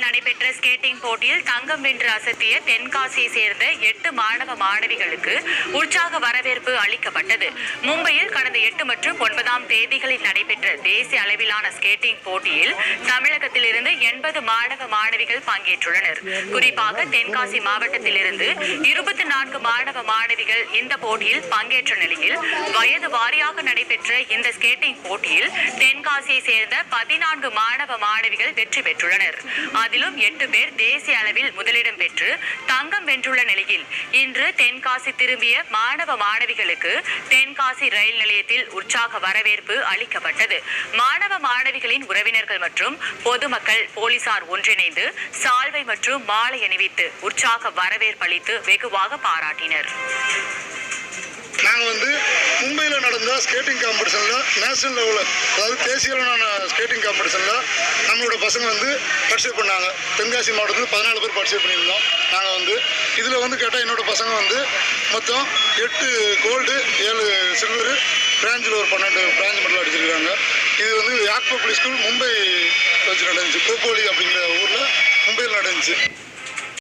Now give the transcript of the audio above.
நடைபெற்ற ஸ்கேட்டிங் போட்டியில் தங்கம் வென்று அசத்திய தென்காசியை சேர்ந்த 8 மாணவ மாணவிகளுக்கு உற்சாக வரவேற்பு அளிக்கப்பட்டது. மும்பையில் கடந்த 8 மற்றும் 9ஆம் தேதிகளில் நடைபெற்ற தேசிய அளவிலான ஸ்கேட்டிங் போட்டியில் தமிழகத்திலிருந்து 80 மாணவ மாணவிகள் பங்கேற்றுள்ளனர். குறிப்பாக தென்காசி மாவட்டத்திலிருந்து 24 மாணவ மாணவிகள் இந்த போட்டியில் பங்கேற்ற நிலையில் வயது வாரியாக நடைபெற்ற இந்த ஸ்கேட்டிங் போட்டியில் தென்காசியை சேர்ந்த 14 மாணவ மாணவிகள் வெற்றி பெற்றுள்ளனர். அதிலும் 8 பேர் தேசிய அளவில் முதலிடம் பெற்று தங்கம் வென்றுள்ள நிலையில் இன்று தென்காசி திரும்பிய மாணவ மாணவிகளுக்கு தென்காசி ரயில் நிலையத்தில் உற்சாக வரவேற்பு அளிக்கப்பட்டது. மாணவ மாணவிகளின் உறவினர்கள் மற்றும் பொதுமக்கள் போலீசார் ஒன்றிணைந்து சால்வை மற்றும் மாலை அணிவித்து உற்சாக வரவேற்பு அளித்து வெகுவாக பாராட்டினர். நாங்கள் மும்பையில் நடந்த ஸ்கேட்டிங் காம்படிஷனில் நேஷனல் லெவலில், அதாவது தேசிய அளவிலான ஸ்கேட்டிங் காம்படிஷனில் நம்மளோட பசங்க பார்ட்டிசிபேட் பண்ணாங்க. தென்காசி மாவட்டத்தில் 14 பேர் பார்ட்டிசிபேட் பண்ணியிருந்தோம். நாங்கள் இதில் கேட்டால் என்னோட பசங்க மொத்தம் 8 கோல்டு, 7 சில்வரு, பிரான்ச்சில் ஒரு 12 பிரான்ச் மெடல் அடிச்சிருக்காங்க. இது யாக் பப்ளிக் ஸ்கூல் மும்பை வச்சு நடந்துச்சு. கோப்போலி அப்படிங்கிற ஊரில் மும்பையில் நடந்துச்சு.